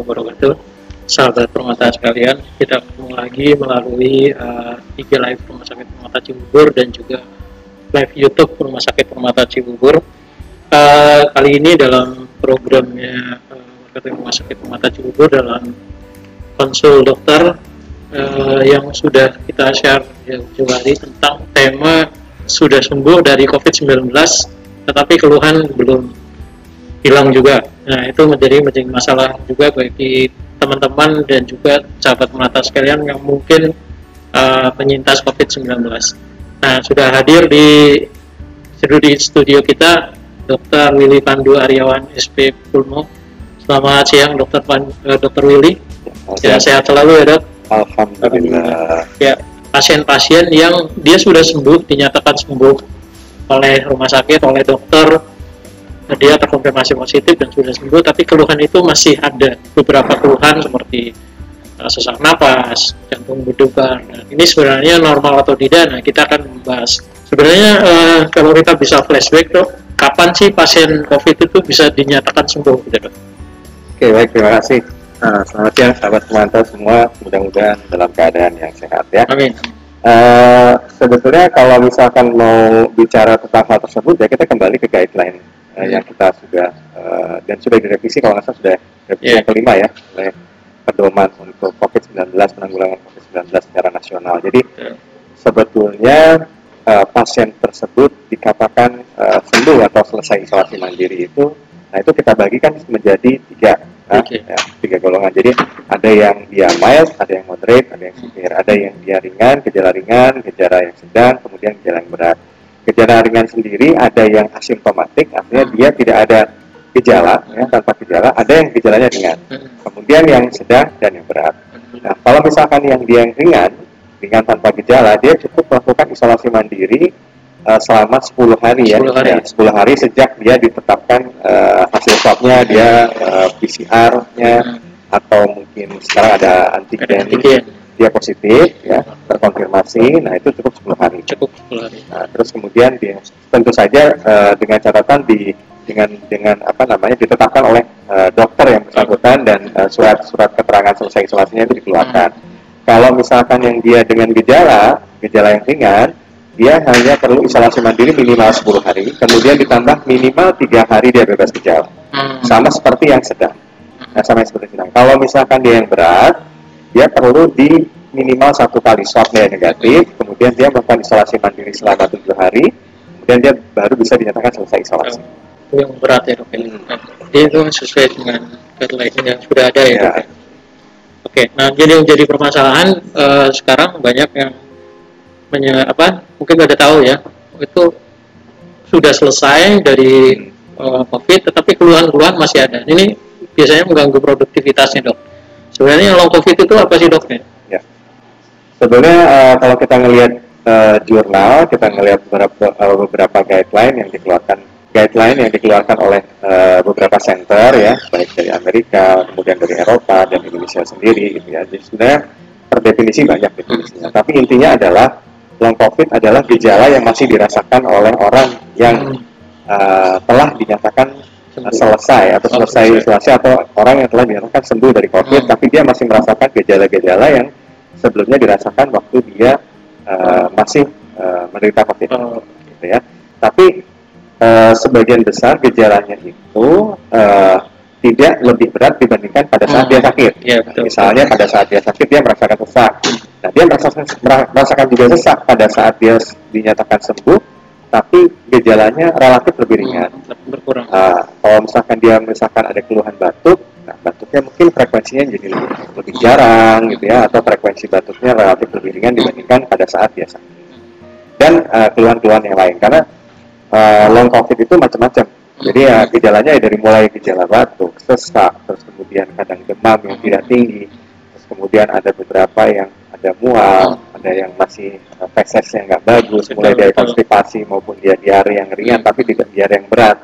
wabarakatuh. Sahabat Permata sekalian, kita ketemu lagi melalui IG Live Rumah Sakit Permata Cibubur dan juga live YouTube Rumah Sakit Permata Cibubur. Kali ini dalam programnya Rumah Sakit Permata Cibubur dalam konsul dokter yang sudah kita share jauh-jauh hari tentang tema sudah sembuh dari COVID-19 tetapi keluhan belum hilang juga. Nah, itu menjadi masalah juga bagi teman-teman dan juga sahabat Permata sekalian yang mungkin penyintas COVID-19. Nah, sudah hadir di studio kita Dr. Willy Pandu Aryawan, SP Pulmo. Selamat siang, Dr. Willy. Ya, sehat selalu ya, Dok. Alhamdulillah. Ya, pasien-pasien yang dia sudah sembuh, dinyatakan sembuh oleh rumah sakit, oleh dokter, dia terkonfirmasi positif dan sudah sembuh, tapi keluhan itu masih ada beberapa keluhan seperti sesak napas, jantung berdebar. Nah, ini sebenarnya normal atau tidak? Nah, kita akan membahas. Sebenarnya kalau kita bisa flashback, Dok, kapan sih pasien COVID itu bisa dinyatakan sembuh, gitu, Dok? Oke, baik, terima kasih. Selamat siang sahabat pemantau semua, mudah-mudahan dalam keadaan yang sehat ya. Amin. Sebetulnya kalau misalkan mau bicara tentang hal tersebut ya kita kembali ke guideline yang kita sudah dan sudah direvisi, kalau nggak salah sudah revisi yang kelima ya oleh pedoman untuk COVID-19, penanggulangan COVID-19 secara nasional. Jadi sebetulnya pasien tersebut dikatakan sembuh atau selesai isolasi mandiri itu, nah itu kita bagikan menjadi tiga golongan. Jadi ada yang dia mild, ada yang moderate, ada yang severe, ada yang dia ringan, gejala yang sedang, kemudian gejala yang berat. Gejala ringan sendiri ada yang asimptomatik, artinya dia tidak ada gejala, ya, tanpa gejala, ada yang gejalanya ringan. Kemudian yang sedang dan yang berat. Nah, kalau misalkan yang ringan tanpa gejala, dia cukup melakukan isolasi mandiri selama 10 hari ya. 10 hari sejak dia ditetapkan hasil swabnya, dia PCR-nya, atau mungkin sekarang ada antigen. Dia positif ya, terkonfirmasi, nah itu cukup 10 hari. Nah, terus kemudian dia tentu saja dengan catatan dengan ditetapkan oleh dokter yang bersangkutan dan surat keterangan selesai isolasinya itu dikeluarkan. Kalau misalkan yang dia dengan gejala yang ringan, dia hanya perlu isolasi mandiri minimal 10 hari, kemudian ditambah minimal 3 hari dia bebas gejala. Sama seperti yang sedang. Kalau misalkan dia yang berat, dia perlu di minimal 1 kali swab dia negatif, kemudian dia melakukan isolasi mandiri selama 7 hari, kemudian dia baru bisa dinyatakan selesai isolasi. Yang berat ya, Dok. Jadi itu sesuai dengan guideline yang sudah ada ya, Dok. Oke, nah jadi permasalahan sekarang banyak yang mungkin pada tahu ya, itu sudah selesai dari COVID, tetapi keluhan-keluhan masih ada. Ini biasanya mengganggu produktivitasnya, Dok. Sebenarnya long COVID itu apa sih, Dok? Ya. Sebenarnya kalau kita ngelihat jurnal, kita ngelihat beberapa guideline yang dikeluarkan oleh beberapa center ya, baik dari Amerika, kemudian dari Eropa dan Indonesia sendiri gitu ya. Jadi sebenarnya per definisi banyak definisinya. Tapi intinya adalah long COVID adalah gejala yang masih dirasakan oleh orang yang telah dinyatakan selesai isolasi atau orang yang telah dinyatakan sembuh dari COVID, tapi dia masih merasakan gejala-gejala yang sebelumnya dirasakan waktu dia masih menderita COVID, gitu ya. Tapi sebagian besar gejalanya itu tidak lebih berat dibandingkan pada saat dia sakit. Misalnya pada saat dia sakit dia merasakan sesak. Nah, dia merasakan juga sesak pada saat dia dinyatakan sembuh, tapi gejalanya relatif lebih ringan. Berkurang. Kalau misalkan dia ada keluhan batuk, nah batuknya mungkin frekuensinya jadi lebih jarang gitu ya, atau frekuensi batuknya relatif lebih ringan dibandingkan pada saat dia sakit. Dan keluhan-keluhan yang lain, karena long COVID itu macam-macam. Jadi ya gejalanya dari mulai gejala batuk, sesak, terus kemudian kadang demam yang tidak tinggi, terus kemudian ada beberapa yang ada mual, ada yang masih feses yang nggak bagus, mulai dari konstipasi maupun dia diare yang ringan tapi tidak diare yang berat.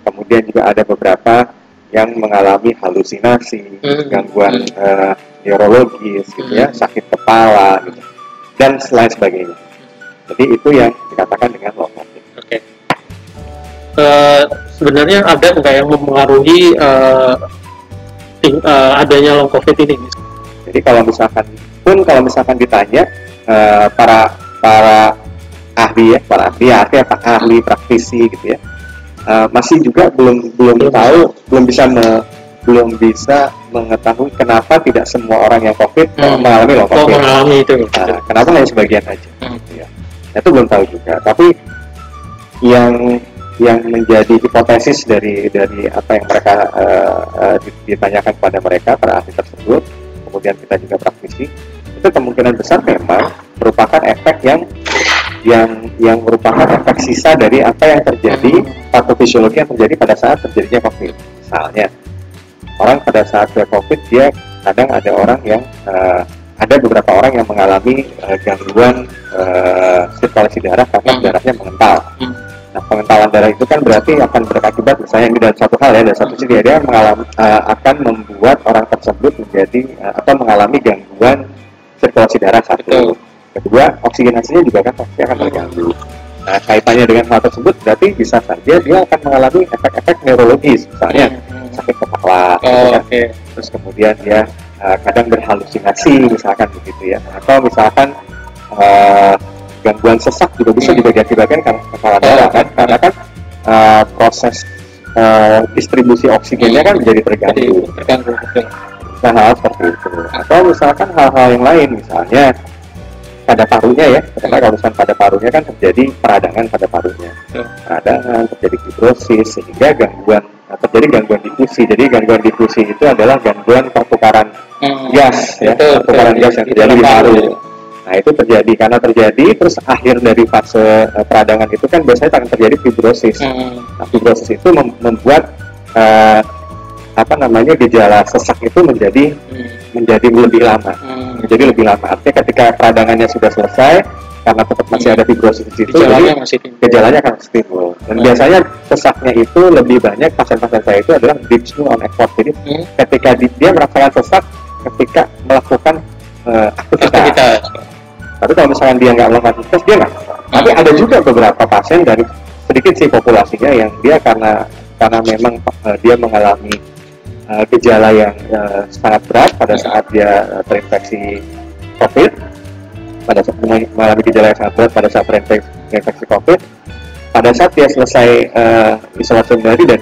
Kemudian juga ada beberapa yang mengalami halusinasi, gangguan neurologis gitu ya, sakit kepala gitu, dan lain sebagainya. Jadi itu yang dikatakan dengan long COVID. Oke. Sebenarnya ada nggak yang mempengaruhi adanya long COVID ini? Jadi kalau misalkan ditanya para ahli ya, ahli praktisi gitu ya, masih juga belum tahu, belum bisa mengetahui kenapa tidak semua orang yang COVID mengalami long COVID. Mengalami itu. Kenapa hanya sebagian aja? Ya. Itu belum tahu juga. Tapi yang menjadi hipotesis dari apa yang mereka ditanyakan kepada mereka, para ahli tersebut, kemudian kita juga praktisi, itu kemungkinan besar memang merupakan efek yang merupakan efek sisa dari apa yang terjadi, patofisiologi yang terjadi pada saat terjadinya COVID. Misalnya, orang pada saat COVID, dia kadang ada orang yang ada beberapa orang yang mengalami gangguan sirkulasi darah karena darahnya mengental. Nah, pengentalan darah itu kan berarti akan berakibat, misalnya ini dari satu hal ya, dari satu sisi dia akan membuat orang tersebut mengalami gangguan sirkulasi darah satu. Kedua, oksigenasinya juga kan pasti akan terganggu. Nah, kaitannya dengan hal tersebut berarti bisa saja dia akan mengalami efek-efek neurologis, misalnya sakit kepala, terus kemudian dia kadang berhalusinasi misalkan begitu ya, atau misalkan gangguan sesak juga bisa diakibatkan karena kekentalan darah kan, karena kan proses distribusi oksigennya kan menjadi terganggu. Nah, hal seperti itu. Atau misalkan hal-hal yang lain, misalnya pada parunya ya, karena kalau misalkan pada parunya kan terjadi peradangan pada parunya, peradangan, terjadi fibrosis, sehingga terjadi gangguan difusi. Jadi gangguan difusi itu adalah gangguan pertukaran gas, ya, pertukaran gas yang terjadi di paru. Nah, itu terjadi karena terus akhir dari fase peradangan itu kan biasanya akan terjadi fibrosis. Nah, fibrosis itu membuat gejala sesak itu menjadi lebih lama. Menjadi lebih lama. Artinya ketika peradangannya sudah selesai, karena tetap masih ada fibrosis di situ, gejalanya akan timbul. Dan biasanya sesaknya itu lebih banyak pasien-pasien saya itu adalah dyspnea on effort. Jadi ketika dia merasakan sesak ketika melakukan aktivitas. Tapi kalau misalnya dia nggak melakukan aktivitas, dia nggak. Tapi ada juga beberapa pasien dari sedikit sih populasinya yang dia karena memang dia mengalami gejala yang sangat berat pada saat dia terinfeksi COVID, pada saat mengalami gejala yang sangat berat pada saat terinfeksi COVID, pada saat dia selesai isolasi mandiri dan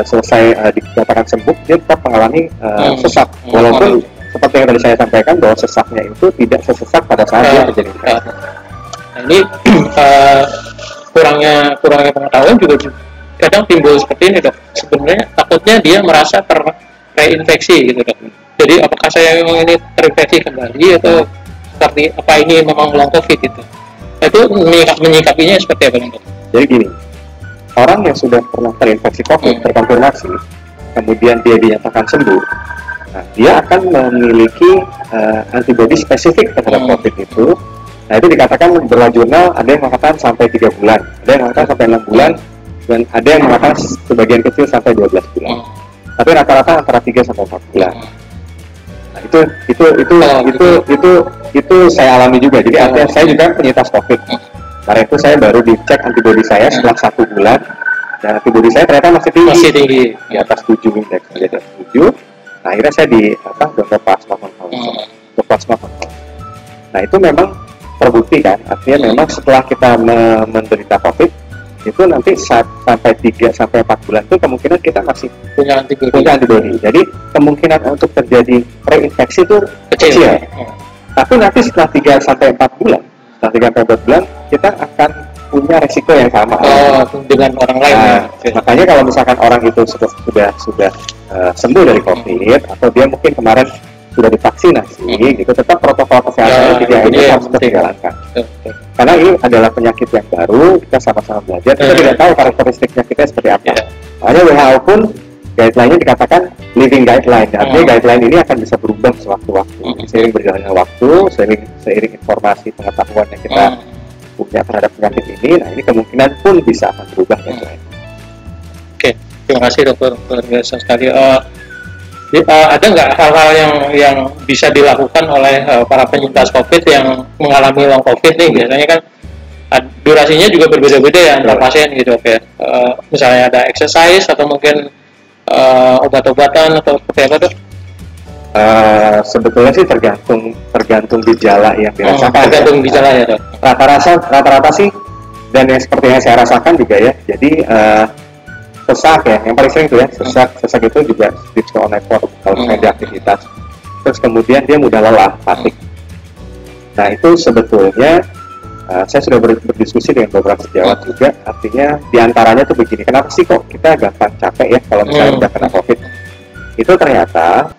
selesai dikatakan sembuh, dia tetap mengalami sesak, walaupun seperti yang tadi saya sampaikan bahwa sesaknya itu tidak sesesak pada saat dia terjadi infeksi. Nah, ini kurangnya pengetahuan juga kadang timbul seperti ini, Dok. Sebenarnya takutnya dia merasa reinfeksi gitu, Dok. Jadi apakah saya memang ini terinfeksi kembali atau seperti apa ini memang long COVID itu? Itu menyikapinya seperti apa, Dok? Jadi gini, orang yang sudah pernah terinfeksi COVID terkonfirmasi, kemudian dia dinyatakan sembuh, nah, dia akan memiliki antibodi spesifik terhadap COVID itu. Nah, itu dikatakan beberapa jurnal ada yang mengatakan sampai 3 bulan, ada yang mengatakan sampai 6 bulan, dan ada yang mengatakan sebagian kecil sampai 12 bulan. Tapi rata-rata antara 3 sampai 4 bulan. Nah, itu saya alami juga. Jadi artinya saya juga penyintas COVID. Karena itu saya baru dicek antibodi saya setelah 1 bulan, dan antibodi saya ternyata masih tinggi. Di atas 7 indeks, di atas 7. Nah, akhirnya saya donor plasma konvalesen. Nah, itu memang terbukti kan, artinya memang setelah kita menderita COVID itu nanti sampai 3 sampai 4 bulan itu kemungkinan kita masih punya antibodi. Jadi kemungkinan untuk terjadi reinfeksi itu kecil. Tapi nanti setelah 3 sampai 4 bulan, kita akan punya resiko yang sama dengan orang lain. Makanya kalau misalkan orang itu sudah sembuh dari COVID, atau dia mungkin kemarin sudah divaksinasi, gitu, tetap protokol kesehatan 3M harus dijalankan. Karena ini adalah penyakit yang baru, kita sama-sama belajar, kita tidak tahu karakteristiknya kita seperti apa. Makanya WHO pun guideline-nya dikatakan living guideline, artinya guideline ini akan bisa berubah sewaktu-waktu. Seiring berjalannya waktu, seiring informasi pengetahuan yang kita punya terhadap penyakit ini, nah ini kemungkinan pun bisa akan berubah guideline. Oke, terima kasih Dokter, luar biasa sekali. Ada nggak hal-hal yang bisa dilakukan oleh para penyintas COVID yang mengalami long COVID nih? Biasanya kan durasinya juga berbeda-beda ya antar pasien gitu, oke. Misalnya ada exercise atau mungkin obat-obatan atau seperti apa tuh? Sebetulnya sih tergantung gejala yang dirasakan. Tergantung gejala ya dok. Rata-rata sih, dan yang seperti yang saya rasakan juga ya. Jadi sesak ya, yang paling sering itu ya, sesak itu juga sleep on effort kalau misalnya di aktivitas. Terus kemudian dia mudah lelah, fatigue. Nah itu sebetulnya saya sudah berdiskusi dengan beberapa sejawat juga, artinya diantaranya tuh begini, kenapa sih kok kita gampang capek ya kalau misalnya udah kena COVID? Itu ternyata